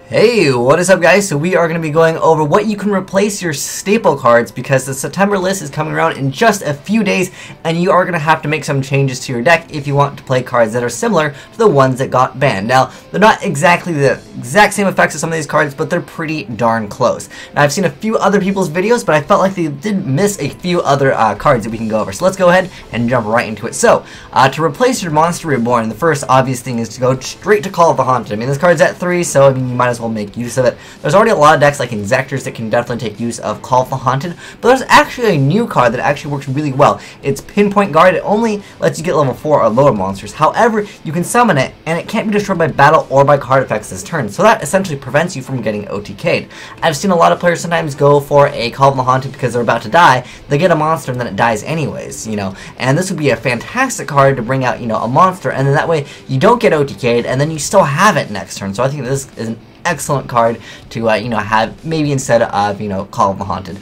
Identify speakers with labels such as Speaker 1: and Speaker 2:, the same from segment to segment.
Speaker 1: Hey, what is up guys? So we are going to be going over what you can replace your staple cards because the September list is coming around in just a few days and you are going to have to make some changes to your deck if you want to play cards that are similar to the ones that got banned. Now, they're not exactly the exact same effects as some of these cards, but they're pretty darn close. Now, I've seen a few other people's videos, but I felt like they did miss a few other cards that we can go over. So let's go ahead and jump right into it. So, to replace your monster Reborn, the first obvious thing is to go straight to Call of the Haunted. I mean, this card's at 3, so I mean, you might as well make use of it. There's already a lot of decks like Inzectors that can definitely take use of Call of the Haunted, but there's actually a new card that actually works really well. It's Pinpoint Guard. It only lets you get level 4 or lower monsters. However, you can summon it, and it can't be destroyed by battle or by card effects this turn, so that essentially prevents you from getting OTK'd. I've seen a lot of players sometimes go for a Call of the Haunted because they're about to die. They get a monster and then it dies anyways, you know, and this would be a fantastic card to bring out, you know, a monster, and then that way you don't get OTK'd, and then you still have it next turn. So I think this is an excellent card to you know, have maybe instead of, you know, Call of the Haunted.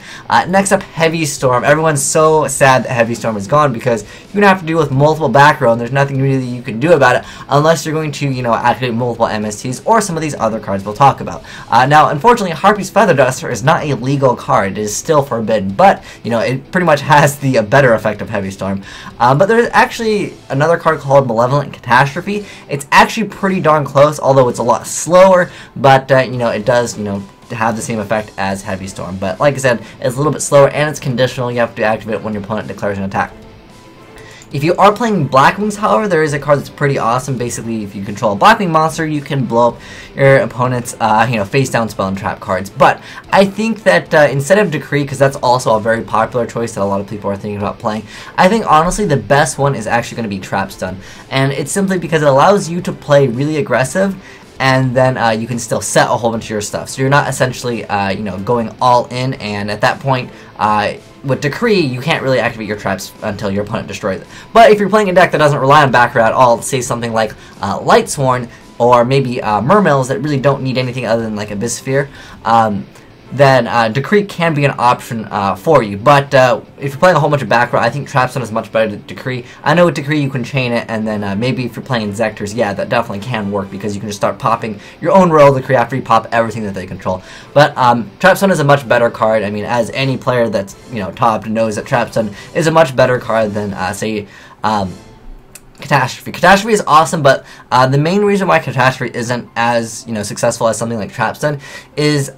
Speaker 1: Next up, Heavy Storm. Everyone's so sad that Heavy Storm is gone because you're gonna have to deal with multiple back row and there's nothing really you can do about it unless you're going to, you know, activate multiple MSTs or some of these other cards we'll talk about. Now, unfortunately, HARPIE'S Feather Duster is not a legal card. It is still forbidden, but, you know, it pretty much has the better effect of Heavy Storm. But there's actually another card called Malevolent Catastrophe. It's actually pretty darn close, although it's a lot slower, but you know, it does, you know, have the same effect as Heavy Storm. But like I said, it's a little bit slower and it's conditional. You have to activate it when your opponent declares an attack. If you are playing Blackwings, however, there is a card that's pretty awesome. Basically, if you control a Blackwing monster, you can blow up your opponent's, you know, face-down spell and trap cards. But I think that instead of Decree, because that's also a very popular choice that a lot of people are thinking about playing, I think honestly the best one is actually going to be Trap Stun. And it's simply because it allows you to play really aggressive, and then you can still set a whole bunch of your stuff. So you're not essentially, you know, going all in, and at that point, with Decree, you can't really activate your traps until your opponent destroys it. But if you're playing a deck that doesn't rely on back row at all, say something like Lightsworn, or maybe Mermills that really don't need anything other than like Abyss Sphere, then Decree can be an option for you. But if you're playing a whole bunch of back row, I think Trap Stun is much better than Decree. I know with Decree you can chain it, and then maybe if you're playing Inzectors, yeah, that definitely can work because you can just start popping your own royal Decree after you pop everything that they control. But Trap Stun is a much better card. I mean, as any player that's, you know, topped knows that Trap Stun is a much better card than say Catastrophe. Catastrophe is awesome, but the main reason why Catastrophe isn't as, you know, successful as something like Trap Stun is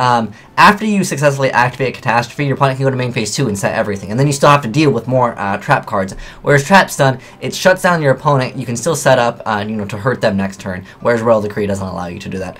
Speaker 1: after you successfully activate Catastrophe, your opponent can go to main phase 2 and set everything, and then you still have to deal with more trap cards. Whereas Trap Stun, it shuts down your opponent. You can still set up, you know, to hurt them next turn. Whereas Royal Decree doesn't allow you to do that.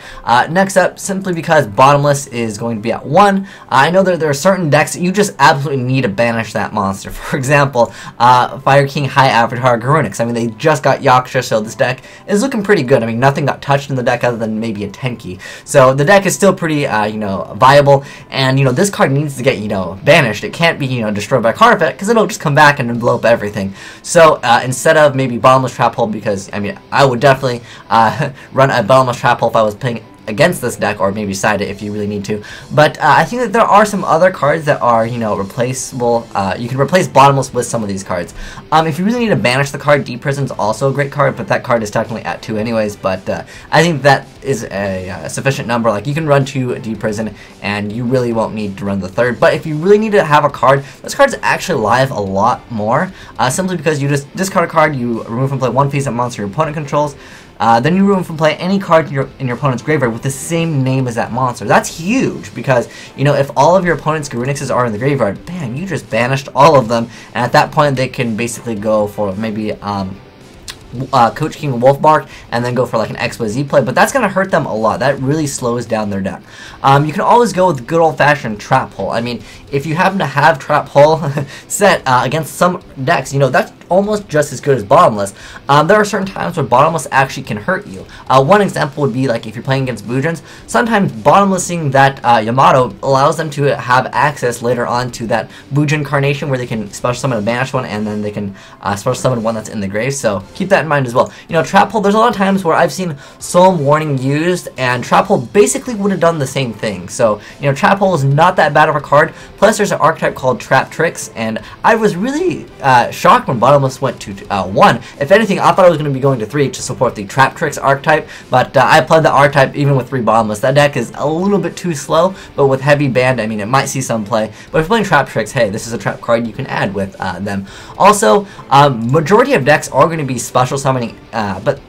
Speaker 1: Next up, simply because Bottomless is going to be at 1, I know that there are certain decks that you just absolutely need to banish that monster. For example, Fire King High Avatar Garunix. I mean, they just got Yaksha, so this deck is looking pretty good. I mean, nothing got touched in the deck other than maybe a Tenki. So the deck is still pretty, you know, viable. And, you know, this card needs to get, you know, banished. It can't be, you know, destroyed by card effect because it'll just come back and then blow up everything. So instead of maybe Bottomless Trap Hole, because, I mean, I would definitely run a Bottomless Trap Hole if I was playing against this deck, or maybe side it if you really need to. But I think that there are some other cards that are, you know, replaceable. You can replace Bottomless with some of these cards. If you really need to banish the card, Deep Prison's also a great card, but that card is technically at 2 anyways. But I think that is a sufficient number. Like, you can run 2 Deep Prison, and you really won't need to run the 3rd. But if you really need to have a card, this card's actually live a lot more, simply because you just discard a card, you remove from play 1 face-up monster your opponent controls. Then you remove from play any card in your opponent's graveyard with the same name as that monster. That's huge because, you know, if all of your opponent's Garunixes are in the graveyard, bam, you just banished all of them, and at that point they can basically go for maybe Coach King Wolfbark and then go for like an XYZ play, but that's going to hurt them a lot. That really slows down their deck. You can always go with good old-fashioned Trap Hole. I mean, if you happen to have Trap Hole set against some decks, you know, that's almost just as good as Bottomless. There are certain times where Bottomless actually can hurt you. One example would be like if you're playing against Bujins, sometimes Bottomlessing that Yamato allows them to have access later on to that Bujin Carnation where they can special summon a banished one, and then they can special summon one that's in the grave, so keep that in mind as well. You know, Trap Hole, there's a lot of times where I've seen Solemn Warning used, and Trap Hole basically would have done the same thing. So, you know, Trap Hole is not that bad of a card, plus there's an archetype called Trap Tricks, and I was really shocked when Bottomless almost went to 1. If anything, I thought I was going to be going to 3 to support the Trap Tricks archetype, but I played the archetype even with 3 bottomless. That deck is a little bit too slow, but with heavy band, I mean, it might see some play. But if you're playing Trap Tricks, hey, this is a trap card you can add with them. Also, majority of decks are going to be special summoning, but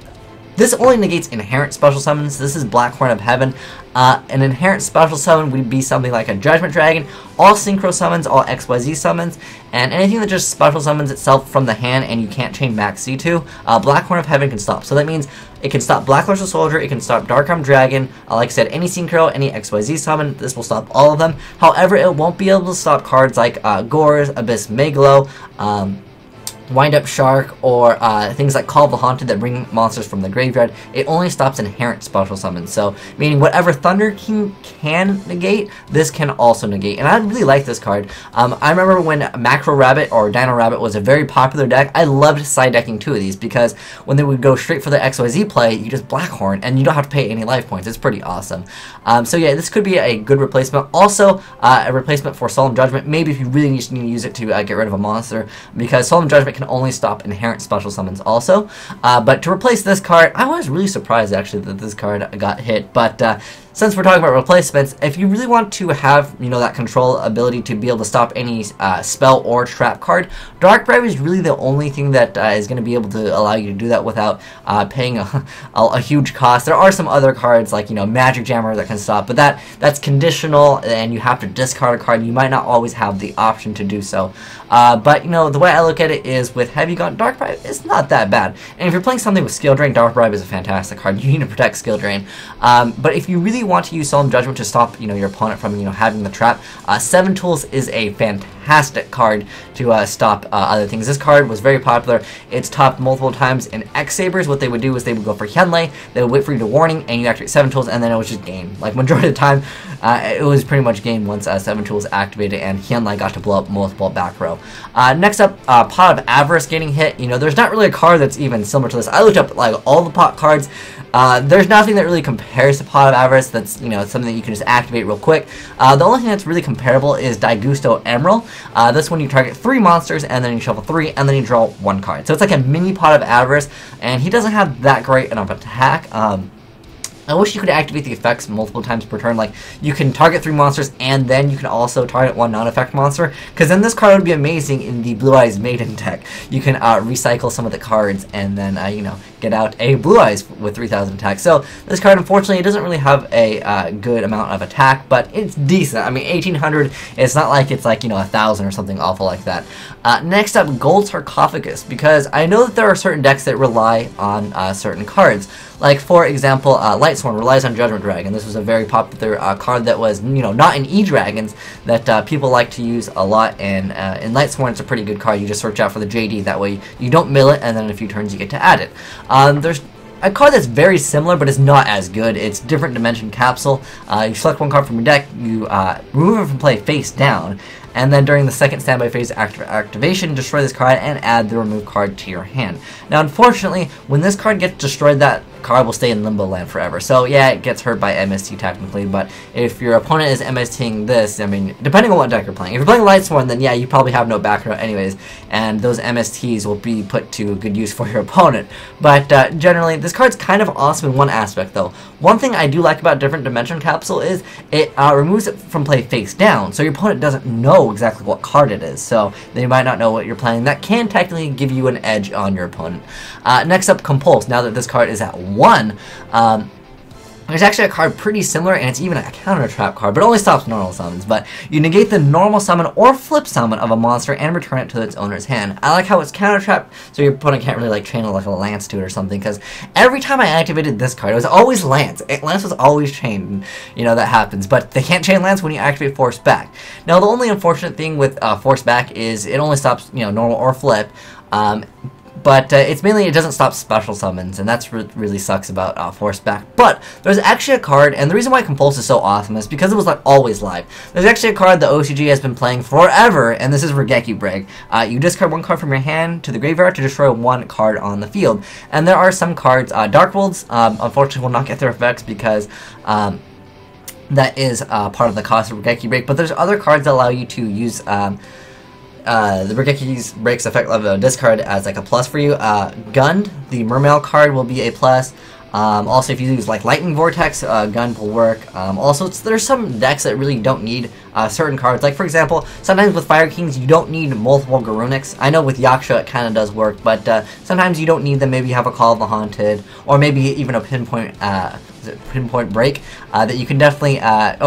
Speaker 1: this only negates inherent special summons. This is Black Horn of Heaven. An inherent special summon would be something like a Judgment Dragon, all Synchro summons, all XYZ summons, and anything that just special summons itself from the hand and you can't chain max C2, Black Horn of Heaven can stop. So that means it can stop Black Luster Soldier, it can stop Dark Arm Dragon, like I said, any Synchro, any XYZ summon, this will stop all of them. However, it won't be able to stop cards like Gores, Abyss Megalo, Wind Up Shark, or things like Call of the Haunted that bring monsters from the graveyard. It only stops inherent special summons, so meaning whatever Thunder King can negate, this can also negate. And I really like this card. I remember when Macro Rabbit or Dino Rabbit was a very popular deck, I loved side decking 2 of these, because when they would go straight for the XYZ play, you just Blackhorn, and you don't have to pay any life points. It's pretty awesome. So yeah, this could be a good replacement. Also, a replacement for Solemn Judgment, maybe if you really need to use it to get rid of a monster, because Solemn Judgment can only stop inherent special summons also. But to replace this card, I was really surprised actually that this card got hit, but since we're talking about replacements, if you really want to have, you know, that control ability to be able to stop any spell or trap card, Dark Bribe is really the only thing that is going to be able to allow you to do that without paying a huge cost. There are some other cards like, you know, Magic Jammer that can stop, but that's conditional and you have to discard a card. You might not always have the option to do so. But, you know, the way I look at it is with Heavy Gun, Dark Bribe is not that bad. And if you're playing something with Skill Drain, Dark Bribe is a fantastic card. You need to protect Skill Drain. But if you really want to use Solemn Judgment to stop, you know, your opponent from, you know, having the trap, 7 Tools is a fantastic card to stop other things. This card was very popular. It's topped multiple times in X Sabers. What they would do is they would go for Hyunlei, they would wait for you to warning, and you activate 7 Tools, and then it was just game. Like, majority of the time, it was pretty much game once 7 Tools activated and Hyunlei got to blow up multiple back row. Next up, Pot of Avarice getting hit. You know, there's not really a card that's even similar to this. I looked up, like, all the pot cards. There's nothing that really compares to Pot of Avarice that's, you know, something that you can just activate real quick. The only thing that's really comparable is DAIGUSTO EMERAL. This one you target 3 monsters, and then you shuffle 3, and then you draw 1 card. So it's like a mini Pot of Avarice, and he doesn't have that great enough attack. I wish you could activate the effects multiple times per turn. Like, you can target 3 monsters, and then you can also target 1 non-effect monster, because then this card would be amazing in the Blue Eyes Maiden deck. You can recycle some of the cards, and then, you know, get out a Blue Eyes with 3,000 attack. So, this card, unfortunately, it doesn't really have a good amount of attack, but it's decent. I mean, 1,800, it's not like it's like, you know, 1,000 or something awful like that. Next up, Gold Sarcophagus, because I know that there are certain decks that rely on certain cards. Like, for example, Lightsworn relies on Judgment Dragon. This was a very popular card that was, you know, not in E-Dragons, that people like to use a lot, and in Lightsworn it's a pretty good card. You just search out for the JD, that way you don't mill it, and then in a few turns you get to add it. There's a card that's very similar, but is not as good. It's Different Dimension Capsule. You select 1 card from your deck, you remove it from play face down, and then during the second standby phase activation, destroy this card and add the removed card to your hand. Now, unfortunately, when this card gets destroyed, that card will stay in Limbo Land forever. So, yeah, it gets hurt by MST technically, but if your opponent is MSTing this, I mean, depending on what deck you're playing. If you're playing Lightsworn, then yeah, you probably have no back row anyways, and those MSTs will be put to good use for your opponent. But generally, this card's kind of awesome in one aspect, though. One thing I do like about Different Dimension Capsule is it removes it from play face down, so your opponent doesn't know exactly what card it is, so they might not know what you're playing. That can technically give you an edge on your opponent. Next up, Compulse. Now that this card is at 1, there's actually a card pretty similar, and it's even a counter trap card, but it only stops normal summons. But you negate the normal summon or flip summon of a monster and return it to its owner's hand. I like how it's counter trapped, so your opponent can't really like channel like a Lance to it or something, because every time I activated this card, it was always Lance. Lance was always chained, and, you know, that happens. But they can't chain Lance when you activate Force Back. Now, the only unfortunate thing with Force Back is it only stops, you know, normal or flip. But it's mainly, it doesn't stop special summons, and that's really sucks about Force Back. But there's actually a card, and the reason why Compulse is so awesome is because it was like always live. There's actually a card that OCG has been playing forever, and this is RAIGEKI Break. You discard 1 card from your hand to the graveyard to destroy 1 card on the field. And there are some cards, Dark Worlds, unfortunately will not get their effects because that is part of the cost of RAIGEKI Break, but there's other cards that allow you to use the Raigeki breaks effect of a discard as like a plus for you. Gund, the Mermail card, will be a plus. Also, if you use like Lightning Vortex, Gun will work. Also, there's some decks that really don't need certain cards. Like, for example, sometimes with Fire Kings, you don't need multiple Garunics. I know with Yaksha it kind of does work, but sometimes you don't need them. Maybe you have a Call of the Haunted, or maybe even a Pinpoint Break that you can definitely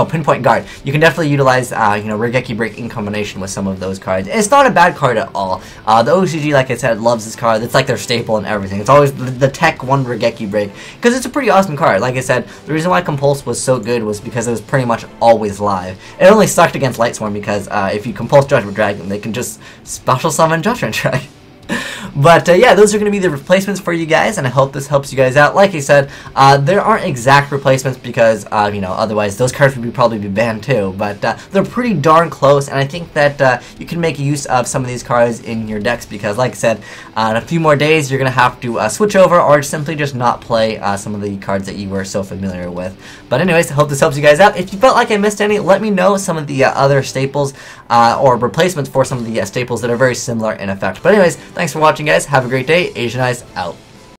Speaker 1: Pinpoint Guard. You can definitely utilize Raigeki Break in combination with some of those cards. It's not a bad card at all. The OCG, like I said, loves this card. It's like their staple and everything. It's always the Tech 1 Raigeki Break because it's a pretty awesome card. Like I said, the reason why Compulse was so good was because it was pretty much always live. It only sucked against Lightsworn because if you Compulse Judgment Dragon, they can just special summon Judgment Dragon. But yeah, those are going to be the replacements for you guys, and I hope this helps you guys out. Like I said, there aren't exact replacements because, otherwise those cards would probably be banned too. But they're pretty darn close, and I think that you can make use of some of these cards in your decks because, like I said, in a few more days you're going to have to switch over or simply just not play some of the cards that you were so familiar with. But anyways, I hope this helps you guys out. If you felt like I missed any, let me know some of the other staples or replacements for some of the staples that are very similar in effect. But anyways, thanks for watching, guys. Have a great day. Asian Eyes out.